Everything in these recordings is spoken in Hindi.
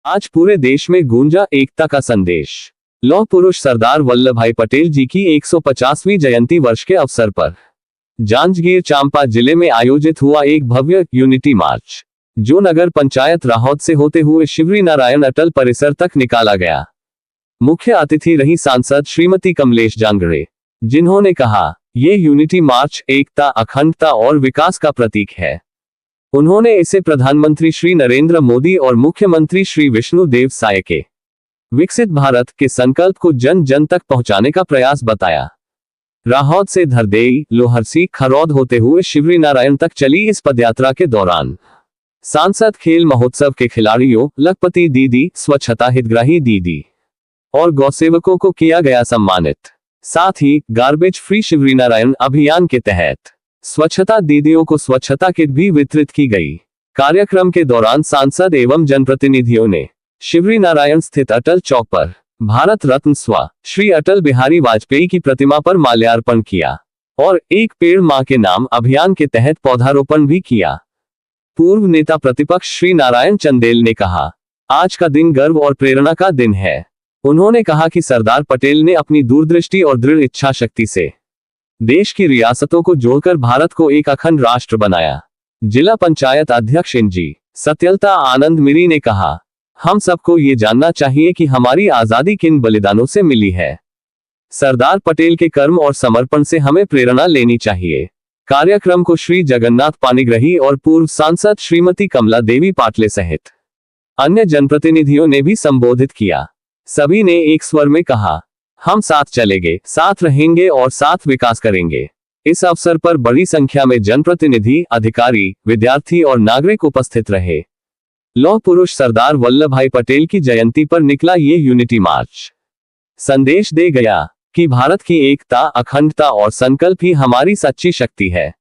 आज पूरे देश में गूंजा एकता का संदेश। लौह पुरुष सरदार वल्लभ भाई पटेल जी की 150वीं जयंती वर्ष के अवसर पर जांजगीर चांपा जिले में आयोजित हुआ एक भव्य यूनिटी मार्च, जो नगर पंचायत राहौत से होते हुए शिवरी नारायण अटल परिसर तक निकाला गया। मुख्य अतिथि रही सांसद श्रीमती कमलेश जांगड़े, जिन्होंने कहा, ये यूनिटी मार्च एकता, अखंडता और विकास का प्रतीक है। उन्होंने इसे प्रधानमंत्री श्री नरेंद्र मोदी और मुख्यमंत्री श्री विष्णुदेव साय के विकसित भारत के संकल्प को जन जन तक पहुंचाने का प्रयास बताया। राहौत से धरदेई, लोहरसी, खरौद होते हुए शिवरी नारायण तक चली इस पदयात्रा के दौरान सांसद खेल महोत्सव के खिलाड़ियों, लखपति दीदी, स्वच्छता हितग्राही दीदी और गौसेवकों को किया गया सम्मानित। साथ ही गार्बेज फ्री शिवरी नारायण अभियान के तहत स्वच्छता दीदियों को स्वच्छता किट भी वितरित की गई। कार्यक्रम के दौरान सांसद एवं जनप्रतिनिधियों ने शिवरी नारायण स्थित अटल चौक पर भारत रत्न श्री अटल बिहारी वाजपेयी की प्रतिमा पर माल्यार्पण किया और एक पेड़ मां के नाम अभियान के तहत पौधारोपण भी किया। पूर्व नेता प्रतिपक्ष श्री नारायण चंदेल ने कहा, आज का दिन गर्व और प्रेरणा का दिन है। उन्होंने कहा कि सरदार पटेल ने अपनी दूरदृष्टि और दृढ़ इच्छा शक्ति से देश की रियासतों को जोड़कर भारत को एक अखंड राष्ट्र बनाया। जिला पंचायत अध्यक्ष इंजी सत्यलता आनंद मिरी ने कहा, हम सबको ये जानना चाहिए कि हमारी आजादी किन बलिदानों से मिली है। सरदार पटेल के कर्म और समर्पण से हमें प्रेरणा लेनी चाहिए। कार्यक्रम को श्री जगन्नाथ पाणिग्रही और पूर्व सांसद श्रीमती कमला देवी पाटले सहित अन्य जनप्रतिनिधियों ने भी संबोधित किया। सभी ने एक स्वर में कहा, हम साथ चलेंगे, साथ रहेंगे और साथ विकास करेंगे। इस अवसर पर बड़ी संख्या में जनप्रतिनिधि, अधिकारी, विद्यार्थी और नागरिक उपस्थित रहे। लौह पुरुष सरदार वल्लभ भाई पटेल की जयंती पर निकला ये यूनिटी मार्च संदेश दे गया कि भारत की एकता, अखंडता और संकल्प ही हमारी सच्ची शक्ति है।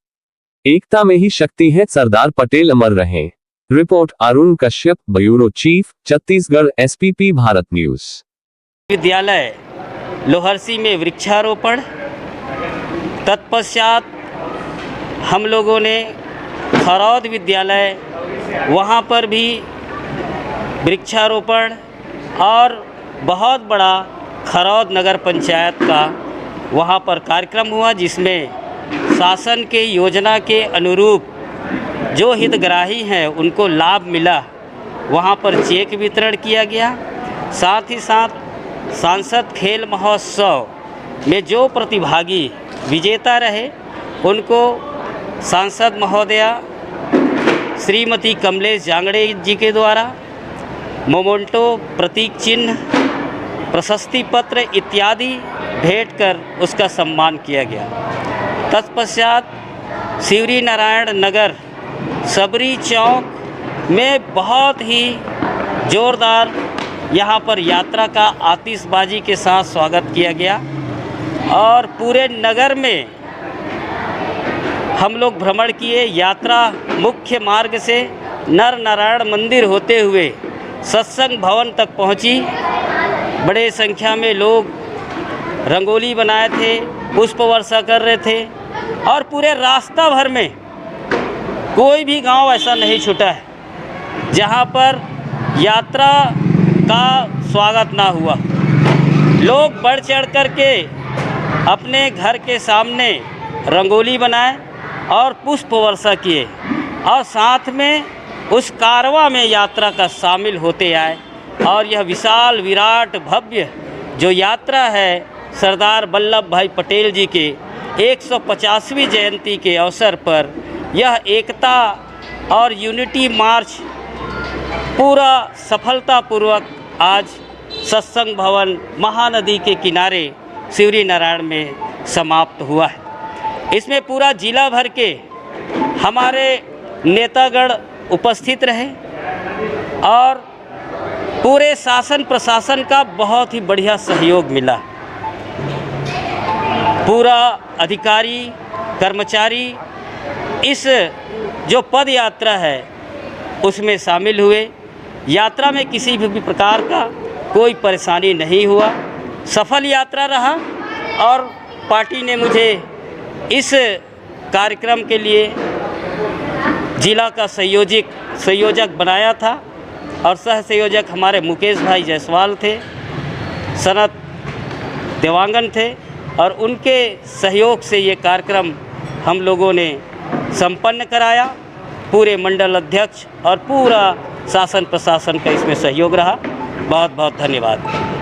एकता में ही शक्ति है, सरदार पटेल अमर रहें। Report Arun Kashyap, bureau chief, Chhattisgarh, SPP Bharat news. विद्यालय लोहरसी में वृक्षारोपण, तत्पश्चात हम लोगों ने खरौद विद्यालय, वहाँ पर भी वृक्षारोपण और बहुत बड़ा खरौद नगर पंचायत का वहाँ पर कार्यक्रम हुआ, जिसमें शासन के योजना के अनुरूप जो हितग्राही हैं उनको लाभ मिला। वहाँ पर चेक वितरण किया गया। साथ ही साथ सांसद खेल महोत्सव में जो प्रतिभागी विजेता रहे उनको सांसद महोदया श्रीमती कमलेश जांगड़े जी के द्वारा मोमेंटो, प्रतीक चिन्ह, प्रशस्ति पत्र इत्यादि भेंट कर उसका सम्मान किया गया। तत्पश्चात शिवरी नारायण नगर सबरी चौक में बहुत ही जोरदार यहाँ पर यात्रा का आतिशबाजी के साथ स्वागत किया गया और पूरे नगर में हम लोग भ्रमण किए। यात्रा मुख्य मार्ग से नर नारायण मंदिर होते हुए सत्संग भवन तक पहुँची। बड़े संख्या में लोग रंगोली बनाए थे, पुष्प वर्षा कर रहे थे और पूरे रास्ता भर में कोई भी गांव ऐसा नहीं छूटा है जहां पर यात्रा का स्वागत ना हुआ। लोग बढ़ चढ़ कर के अपने घर के सामने रंगोली बनाए और पुष्प वर्षा किए और साथ में उस कारवां में यात्रा का शामिल होते आए और यह विशाल विराट भव्य जो यात्रा है सरदार वल्लभ भाई पटेल जी के 150वीं जयंती के अवसर पर यह एकता और यूनिटी मार्च पूरा सफलतापूर्वक आज सत्संग भवन महानदी के किनारे शिवरी नारायण में समाप्त हुआ है। इसमें पूरा जिला भर के हमारे नेतागण उपस्थित रहे और पूरे शासन प्रशासन का बहुत ही बढ़िया सहयोग मिला। पूरा अधिकारी कर्मचारी इस जो पद यात्रा है उसमें शामिल हुए। यात्रा में किसी भी प्रकार का कोई परेशानी नहीं हुआ, सफल यात्रा रहा और पार्टी ने मुझे इस कार्यक्रम के लिए जिला का संयोजक बनाया था और सह संयोजक हमारे मुकेश भाई जायसवाल थे, सनत देवांगन थे, और उनके सहयोग से ये कार्यक्रम हम लोगों ने संपन्न कराया। पूरे मंडल अध्यक्ष और पूरा शासन प्रशासन का इसमें सहयोग रहा। बहुत बहुत धन्यवाद।